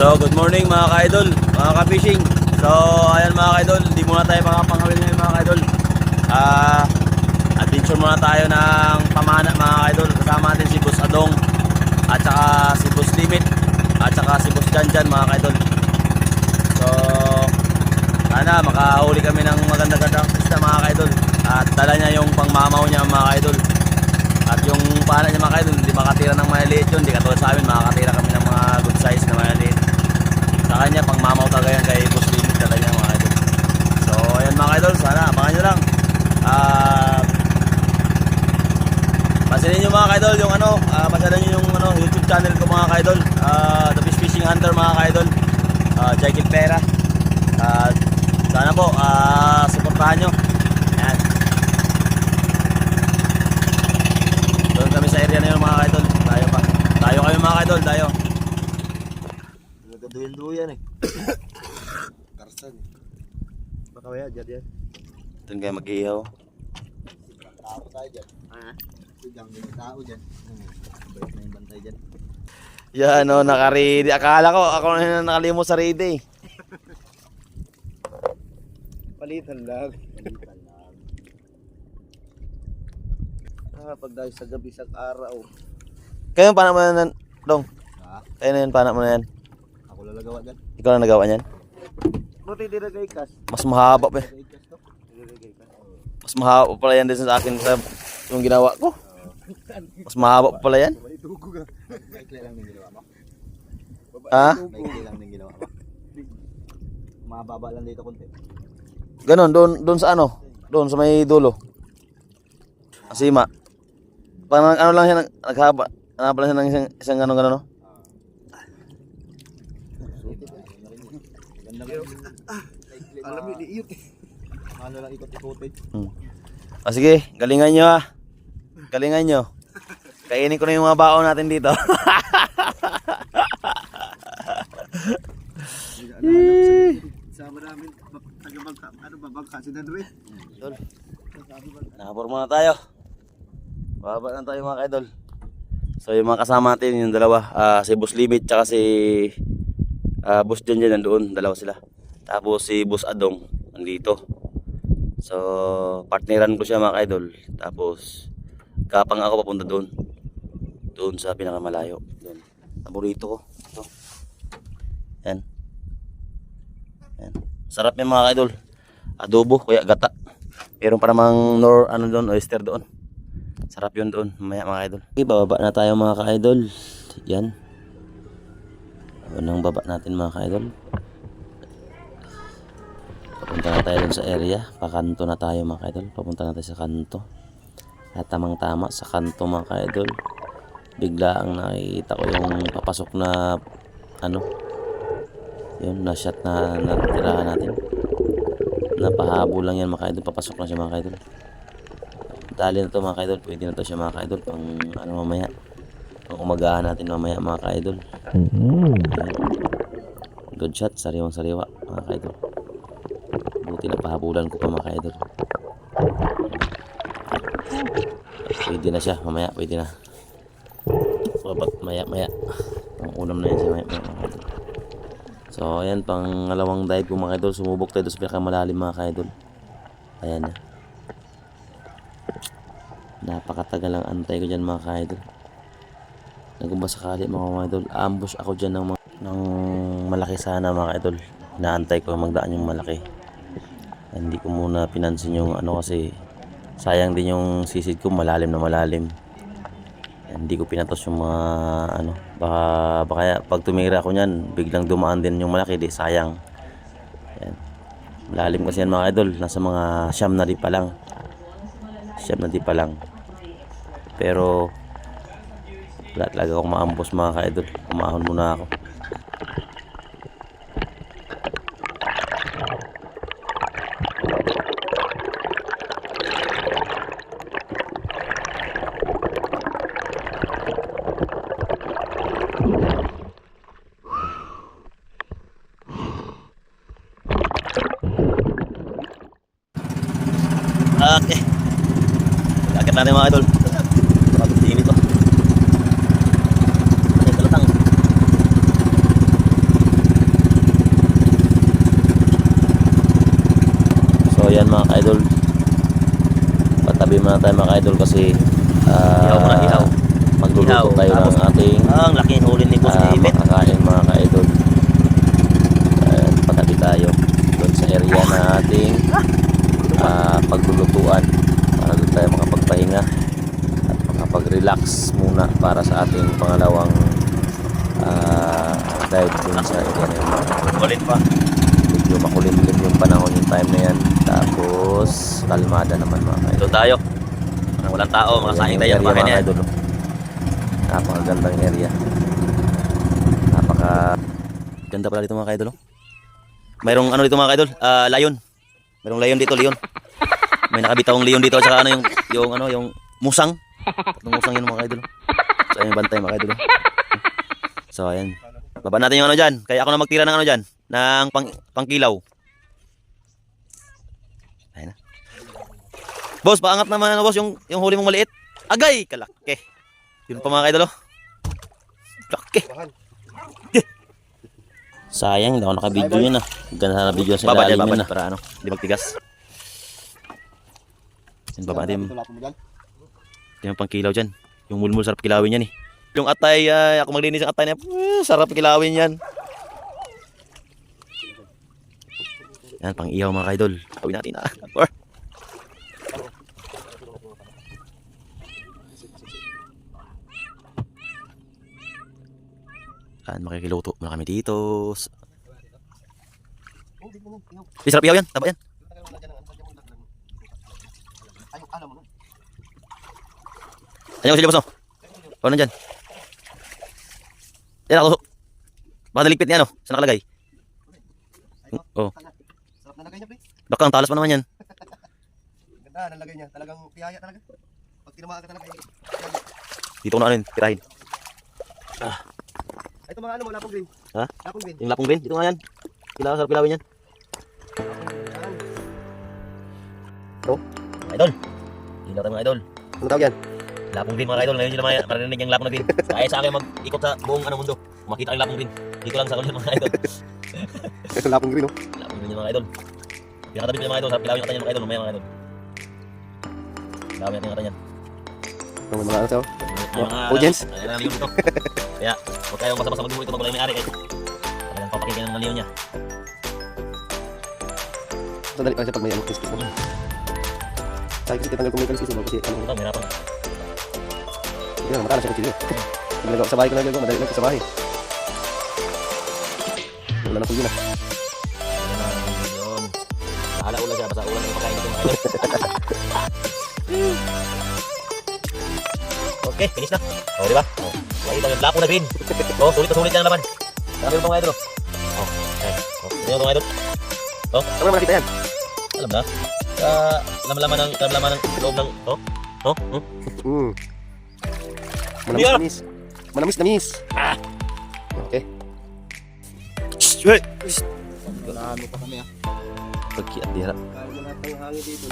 So good morning mga ka-idol, mga ka-fishing. So ayan mga ka-idol, hindi muna tayo makapangawil ngayon mga ka-idol. Adventure muna tayo ng pamana mga ka-idol. Kasama natin si Boss Adong at saka si Boss Limit at saka si Boss Janjan mga ka-idol. So sana makahuli kami ng maganda-gandang pista mga ka-idol. At dala niya yung pangmamaw niya mga ka-idol. At yung pana niya mga ka-idol, hindi makatira ng maliliit yun. Hindi katulad sa amin, makakatira kami ng mga good size na maliliit. Sa kanya, pang mamaw talaga yan kay Boss Limit dala niya mga idol. So ayan mga idol, sana abangan nyo lang. Pansinin nyo mga idol yung pansinin nyo yung YouTube channel ko mga idol, The Fish Fishing Hunter mga idol, Jaikil Pera. Sana po suportahan nyo. Ayan. Doon kami sa area na yun mga idol. Tayo kayo mga idol, tayo. Duyan-duyan eh. Karsan eh. Baka kaya dyan yan. Doon kayo mag-ihaw. Tao tayo dyan. Sigang din tao dyan. Bait na yung bantay dyan. Yan naka-ready. Akala ko ako na nakalimot sa ready. Palitan lang. Palitan lang. Pag dahil sa gabi sa araw. Kayo paano mo na Dong? Ha? Kayo na yun, paano mo na yan? Ako lalagawa dyan. Ikaw na nagawa niyan? Buti diragay kas. Mas mahaba pa eh. Diragay kas to. Diragay kas. Mas mahaba pala yan din sa akin sa yung ginawa ko. Mas mahaba pa pala yan. Malitugo ka. Maikli lang din ginawa mo. Ha? Maikli lang din ginawa mo. Mababa lang dito konti. Ganon, doon sa doon sa may dulo. Asima. Parang lang siya naghaba. Hanap lang siya ng isang gano'n no? Alam mo, iyot eh. Ano lang ikot-ikotin. Sige, galingan nyo ha. Galingan nyo. Kainin ko na yung mga baon natin dito. Sama namin, taga-bangka, bangka si Danre? Nakaporma na tayo. Baba na tayo mga idol. So yung mga kasama natin, yung dalawa, si Boss Limit tsaka si Boss Janjan nandoon, dalawa sila. Tapos si Boss Adong nandito. So partneran ko siya mga idol. Tapos kapang ako papunta doon. Doon sa pinakamalayo. Doon. Paborito ko. Ito. Yan. Yan. Sarap yan mga idol. Adobo, kuya gata. Meron pa namang doon, oyster doon. Sarap yun doon, mamaya mga idol. Okay, bababa na tayo mga ka-idol. Yan. Unang baba natin mga ka-idol. Papunta na tayo dun sa area. Pakanto na tayo mga ka-idol. Papunta na tayo sa kanto. At tamang tama sa kanto mga ka-idol. Bigla ang nakikita ko yung papasok na yun, na shot na natirahan natin. Napahabo lang yan mga ka-idol. Papasok lang siya mga ka-idol. Dali na to mga ka-idol, pwede na to siya mga ka-idol pang mamaya, pang umagahan natin mamaya mga ka-idol. Good shot, sariwang sariwa mga ka-idol. Buti na pahabulan ko pa mga ka-idol. Pwede na siya mamaya, pwede na. Maya pang ulam na yan siya maya mga ka-idol. So ayan, pang ngalawang dive ko mga ka-idol. Sumubok tayo sa pinakamalalim mga ka-idol. Ayan na. Napakatagal ang antay ko dyan mga ka-idol. Nagumba sakali mga idol, ambush ako dyan ng malaki sana mga ka-idol. Inaantay ko magdaan yung malaki. Hindi ko muna pinansin yung kasi sayang din yung sisid ko, malalim na malalim. Hindi ko pinatos yung mga baka pag tumira ako nyan biglang dumaan din yung malaki, di sayang. Yan. Malalim kasi yan mga idol, nasa mga siyam na di pa lang. Pero wala talaga akong maambos mga ka-idol. Umahon muna ako. Okay. Lakit natin mga idol. Grabe init to. Ay, kalatang. yan mga ka-idol. Patabi muna tayo mga ka-idol kasi Ihaw muna, ihaw. magluluto Ihaw. tayo Tapos, ng ating ang laking huli ni Boss Limit. makakain mga ka-idol. Patabi tayo doon sa area na ating paglulutuan para doon tayo makapagpahinga at makapag-relax muna para sa ating pangalawang dive dun sa area na yun. Ulit pa. Medyo makulimlim yung panahon yung time na yan, tapos kalmada naman mga ka-idol. Doon tayo. Parang walang tao, mga saing tayo. Area, Mga mga yan. ka-idol, oh. Napakagandang area, ganda pala dito mga ka-idol, oh. Mayroong ano dito mga ka-idol, lion. Mayroong lion dito, leon. May nakabitawang leon dito at saka ano yung musang. Yung musang yun mga ka-idol, oh. So ayun yung bantay mga ka-idol, oh. So ayan, baba natin yung ano dyan, kaya ako na magtira ng ano dyan, ng pangkilaw. Ayun na. Boss, paangat naman ano boss, yung huli mong maliit. Agay, kalaki. Yun pa mga ka-idol, oh. Laki. Sayang, hindi ako naka-video yun ah. Ganda na video sa Baba ilalim dyan, yun baba. ah. Para ano, hindi magtigas. Yan, baba natin Tulapon mo dyan. yung pangkilaw dyan. Yung mulmul, sarap kilawin yan eh. Yung atay, ako maglinis ng atay niya, sarap kilawin yan. Yan, pang ihaw mga ka-idol. Gawin natin ah. Or. Yan, makikiluto muna kami dito. Sarap ihaw yan, taba yan. Ayan ko sila boss, oh. O, nandyan. Yan ako. Baka naligpit niya, ano? Saan nakalagay? Oh. Sarap na lagay niya, pre. Bakang talas pa naman yan. Ganda, nalagay niya. Talagang tiyaya talaga. Pag tinamaan ka talaga. Dito ko na ano yun, tirahin. Ito mga ano mo, lapong green. Ha? Lapong green. Yung lapong green, dito nga yan. Sarap kilawin yan. Ito, mga idol. Hilaw tayo mga idol. Ano tawag yan? Lapong green mga idol. Ngayon nyo naman marinig yung lapong na green. Kaya sa akin mag-ikot sa buong mundo. Makita yung lapong green. Dito lang sa kulit mga idol. Lapong green, oh. Lapong green yung mga idol. Pinakatabi ko yung mga idol. Sarap kilawin yung kata niyan mga idol. Mamaya mga idol. Kilawin natin yung kata niyan. Ano mga ano sa'yo? Ay, mga audience? Ay, mga liyon dito. Kaya, huwag kayong basta-basta mag-umuli ito. Magulay may-ari. Kaya papakinggan ng mga liyon niya. So, dali pa siya pag may ano, kiss-kiss mo. Sa kasi tanggal kung may kiss-kiss mo. Kasi ano, Ito, mahirapan. yun na, matala siya kutsilyo. Ginagawa sa bahay ko nagagawa, madali lang ko sa bahay. Wala na kulyo na. Yun. Bahala ulan siya. Basta ulan yung pakain dito mga idol. Okay, finish na. O, di ba? O, makita yung lapo na green. O, sulit na sulit yan ang laman. Sabi mo mga idol. O, okay. O, ito yung mga idol. Ano naman nakita yan? Alam na. Laman ng loob ng... O? O? Mm. Manamis-namis. Manamis-namis. Okay. Wait! Marami pa kami, ah. Pagkiat dira. Kaya mo lahat ng hangin dito.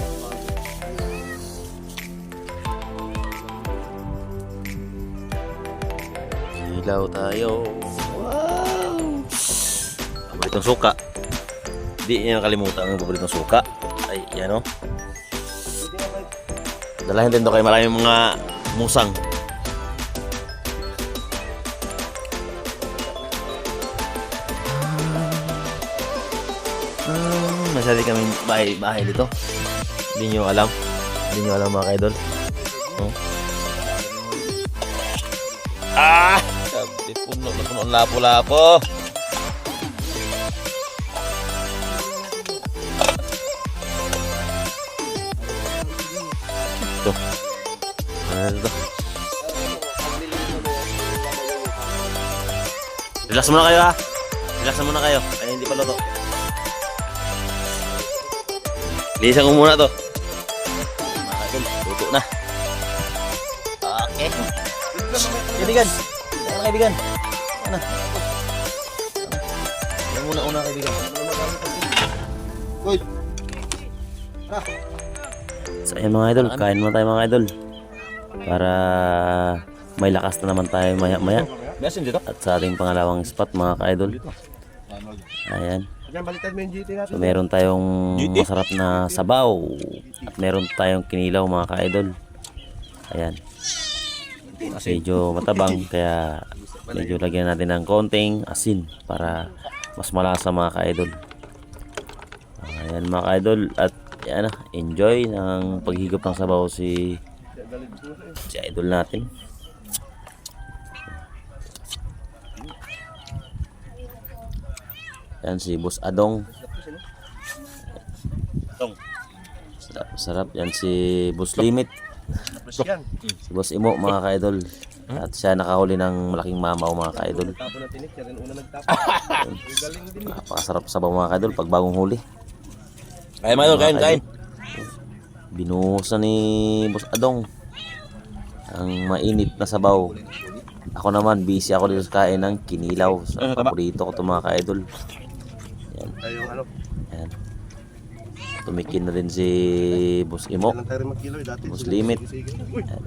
Ilaw tayo. Wow! Paboritong suka. Hindi niya kalimutan ang paboritong suka. Ay, yan o. Dalahin din to kay maraming mga musang. Masyari kami bahay dito. Hindi nyo alam. Hindi nyo alam mga kaidol. Oh. Ah! Sabi, puno na puno ang lapo-lapo. Ito. Ano ito? Relax muna kayo ha. Relax muna kayo. Ay, hindi pa luto. Lisa ko muna to. Mga idol, luto na. Okay. Kaibigan. Ano kaibigan? Ano? Ano muna kaibigan? Uy! So ayan mga idol, kain muna tayo mga idol. Para may lakas na naman tayo maya-maya. Meron dito? At sa ating pangalawang spot mga ka-idol. Ayan. Diyan, baliktad mo yung GT natin. So meron tayong masarap na sabaw at meron tayong kinilaw mga ka-idol. Ayan. Medyo matabang kaya medyo lagyan natin ng konting asin para mas malasa mga ka-idol. Ayan mga ka-idol at yan na, enjoy ng paghigop ng sabaw si idol natin. Yan si Boss Adong. Sarap. Yan si Boss Limit. Si Boss Imo mga ka-idol. At siya nakahuli ng malaking mamaw mga ka-idol. Napakasarap sabaw mga ka-idol pag bagong huli. Kain mga idol, kain. Binuhusan ni Boss Adong ang mainit na sabaw. Ako naman busy ako dito sa kain ng kinilaw. So, paborito ko ito mga ka-idol. Yan. Yan. Tumikin na rin si Boss Imo. Boss Limit. Yan.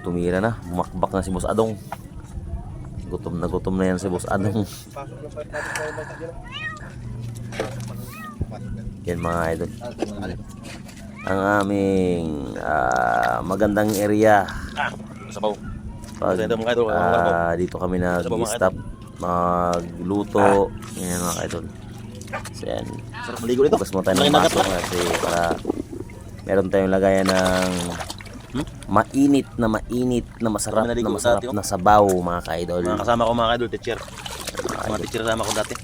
Tumira na, bumakbak na si Boss Adong. Gutom na yan si Boss Adong. Yan mga idol. Ang aming magandang area. Sabaw. Pag, dito kami nag-stop magluto. Yan mga idol. So yan. Sarap maligo nito. Bukas mo tayo ng baso kasi para meron tayong lagayan ng mainit na masarap na sabaw mga ka-idol. Mga kasama ko mga idol, teacher. Mga teacher kasama ko dati.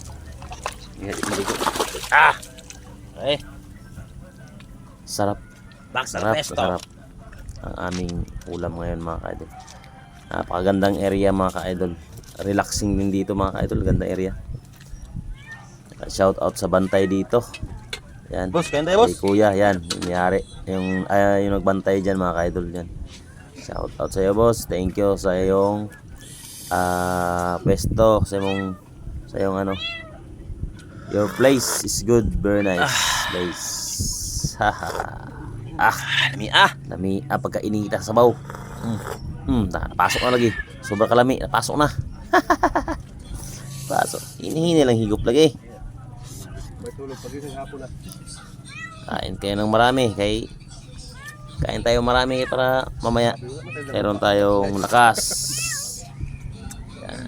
Maligo. Sarap. Sarap. Ang aming ulam ngayon mga ka-idol. Napakagandang area mga ka-idol. Relaxing din dito mga ka-idol. Ganda area. Shout out sa bantay dito. Yan. Boss, kain tayo boss. Kay kuya, yan. Nangyari. Yung nagbantay dyan mga ka-idol yan. Shout out sa iyo boss. Thank you sa iyong pwesto. Sa iyong ano. Your place is good. Very nice place. Lami pagkainita sa sabaw. Pasok na lagi. Sobrang kalami. Pasok na. Pasok. Hinihini lang higop lagi. May tulog pag isang hapon na. Kain kayo ng marami. Kain tayo marami para mamaya meron tayong lakas. Yan.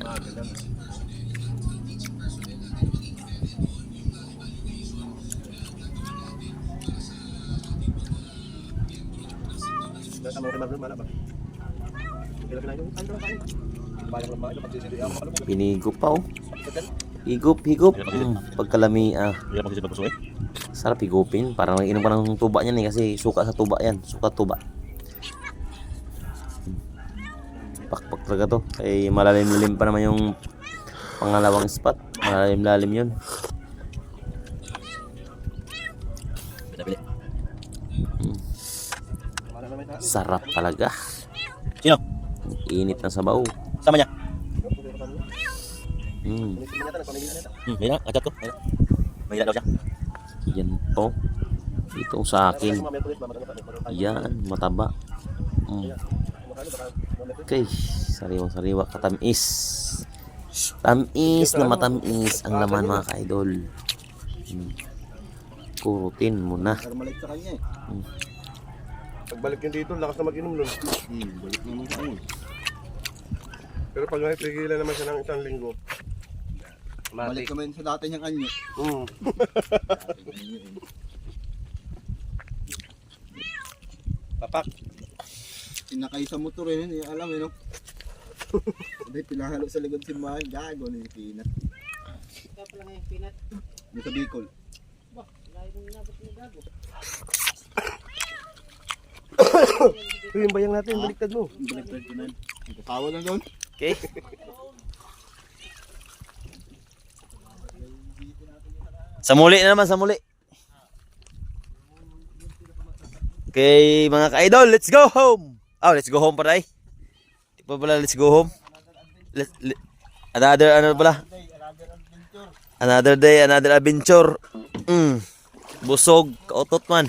Pinigop pa oh. Higop. Pagkalami Hirap mag-isip ng puso eh. sarap higupin. Parang nag-inom ka ng tuba niyan kasi suka sa tuba yan. Suka tuba. Pakpak talaga to. Kaya malalim-lalim pa naman yung pangalawang spot. Malalim-lalim yun. Pili. Sarap talaga. Sino? Init ng sabaw. Sama niya. May na, kachat ko. May na daw siya. Yan po. Ito sa akin. Yan, mataba. Okay, sariwang-sariwa. Katamis. Tamis na matamis ang laman mga ka-idol. Kurutin mo na. Karmalik sa kanya eh. Pagbalik niya dito, lakas na mag-inom nun. Balik naman sa kanya. Pero pag napigilan naman siya ng isang linggo, Balik naman sa dati niyang kanya. Papak. Sinakay sa motor eh, alam eh no? Hindi, pinahalo sa likod si Mahal. Gago na yung pinat. Ikaw pala ngayong pinat. Yung sa Bicol. Bah, layo nung inabot mo gago. ito yung bayang natin, baliktad mo. Baliktad ko na yun. Nagkatawa lang yun. Okay. Sa muli na naman, sa muli. Okay, mga ka-idol, let's go home. Oh, let's go home pa tayo. Di pa pala, let's go home. Another, ano pala? Another day, another adventure. Busog, kautot man.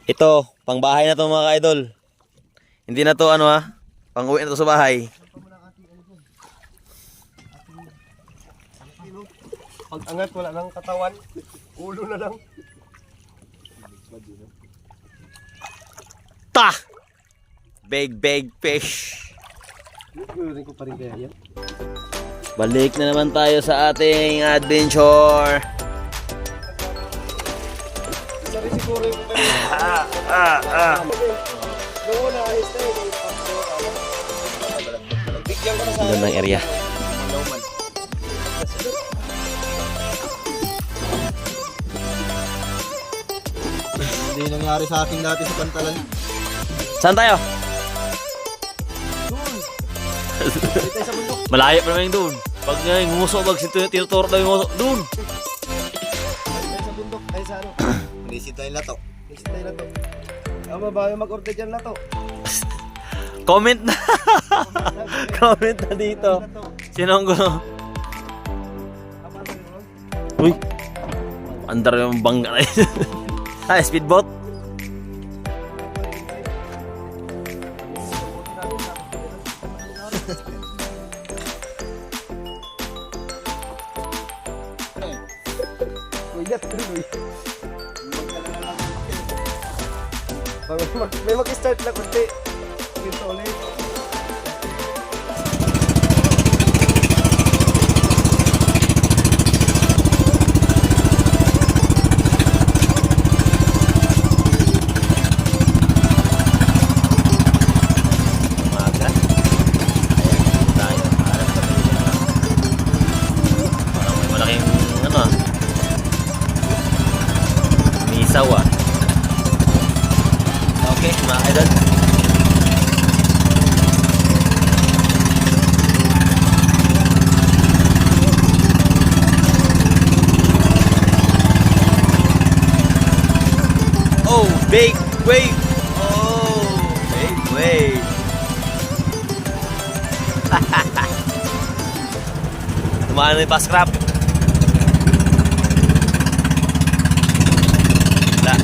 Ito, pang bahay na to mga ka-idol. Hindi na to ano ha, pang uwi na to sa bahay. Pag angat, wala nang katawan. Ulo na lang. Ta! Big fish. Gawin ko pa rin kaya yan. Balik na naman tayo sa ating adventure. Isa rin siguro yung Gawa na, ayos na yun. Bigyan ko na sa Gandang area. Hindi nangyari sa akin dati sa Pantalan. Saan tayo? Malayo pa naman yung doon. Pag ngumuso, pag tinuturo daw yung nguso, doon. sa bundok, ay sa ano. Nisit tayo lato. Next tayo na to. Babae mag-order dyan na to. Comment na. Comment na dito. Sinong gusto? Uy. Andar yung bangga na yun. Ah, speedboat? May mag-start lang kunti. Dito ulit. Umaga. Ayan, tayo. Harap sa pila. Parang may malaking, ano ah. Misaw ah. Okay, mga idol. Oh, big wave! Oh, big wave! Tumaan na yung paskrap.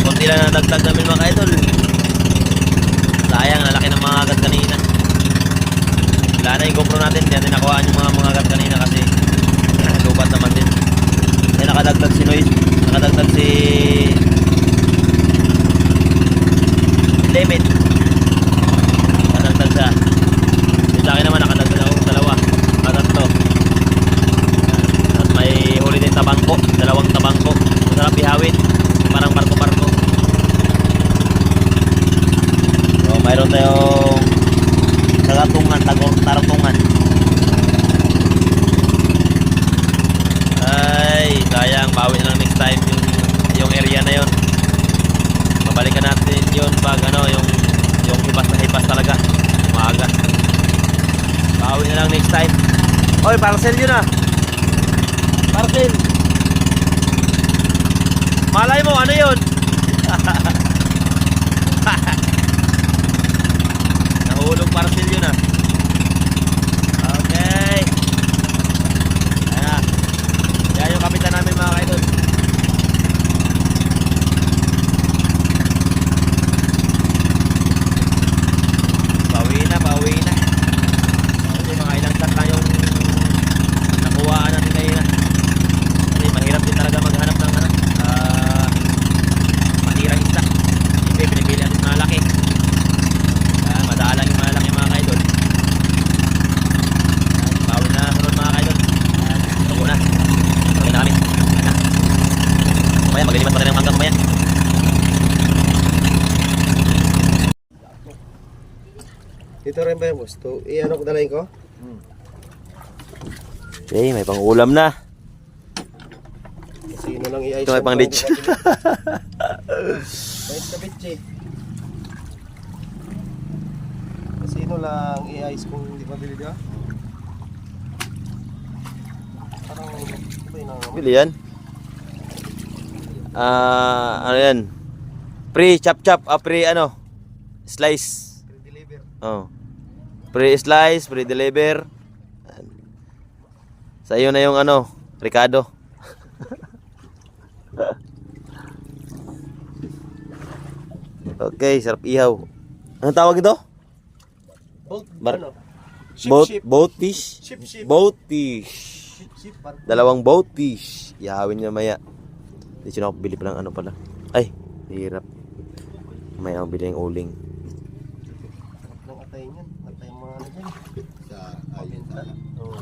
Konti lang na dagdag namin mga idol. Sayang, lalaki ng mga agad kanina. Wala na yung GoPro natin, hindi natin nakuhaan yung mga agad kanina kasi lupat naman din. Kasi nakadagdag si Noy, nakadagdag si Limit. Nakadagdag siya. Yung sa akin naman nakadagdag ako dalawa, tatlo. At may huli din tabangko, dalawang tabangko. Masarap ihawin, parang barko-barko. So, mayroon tayong tagatungan, taratungan. Ay, sayang, bawi na lang next time yung area na yon. Mabalikan natin yun pag ano, yung hipas na hipas talaga. Umaga. Bawi na lang next time. Oy, parcel yun ah. Parcel. Malay mo, ano yun? Nahulog parcel yun ah. Okay. Ayan na. Yan yung kapitan namin mga kaidol. Bawi na. Okay, mga ilang shot na yung nakuhaan natin ngayon na. Kasi mahirap din talaga maghanap ng matirang isda. Kasi pinipili natin malaki. Madalang yung malaki mga kaidol. Bawi na sunod mga kaidol. Tugo na. Tuloy na kami. Mamaya maglilipat pa rin ang hanggang mamaya. Dito rin ba yung boss? I-ano ko dalayin ko? Okay, may pang ulam na. Sino lang i-ice? Ito may pang ditch. Mais na bitch eh. Sino lang i-ice kung hindi pa bili ka? Parang ano ba yun ang Bili yan. Ano yan? Pre chop, pre ano? Slice. deliver? Oh. Pre slice, pre deliver. Sa iyo na yung ano, Ricardo. Okay, sarap ihaw. Anong tawag ito? Boat, Bar- ano? Boat fish. Ship, ship. Boat fish. Ship, barko. Dalawang boat fish. Ihawin niya maya. Hindi siya nakapili pa ng ano pala. Ay, hirap. Maya ang bili ng uling. Nang atay niyan. Atay mga ano dyan. Sa ayun sa Oo.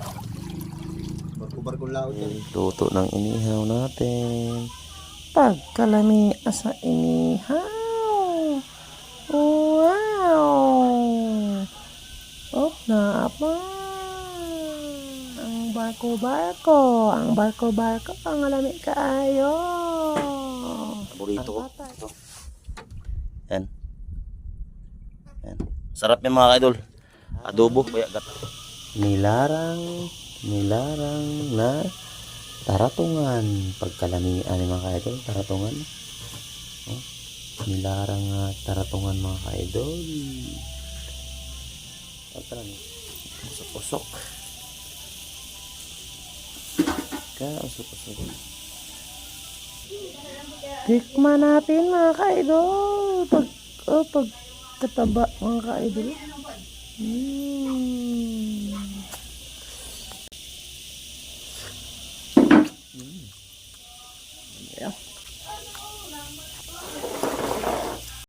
barko-barko laot yan. Tuto ng inihaw natin. Pagkalami sa inihaw. Wow! Oh, naapa. Ang barko-barko. Ang barko-barko. Ang alami kaayo. Paborito ko. Yan. Yan. Sarap yan mga idol. Adobo. Kaya gata. Nilarang na taratungan. Pagkalamian mga idol. Taratungan. Oh. Nilarang na taratungan mga idol. Usok-usok. Usok-usok. Tikman natin mga ka-idol. Pagkataba mga ka-idol. Yeah.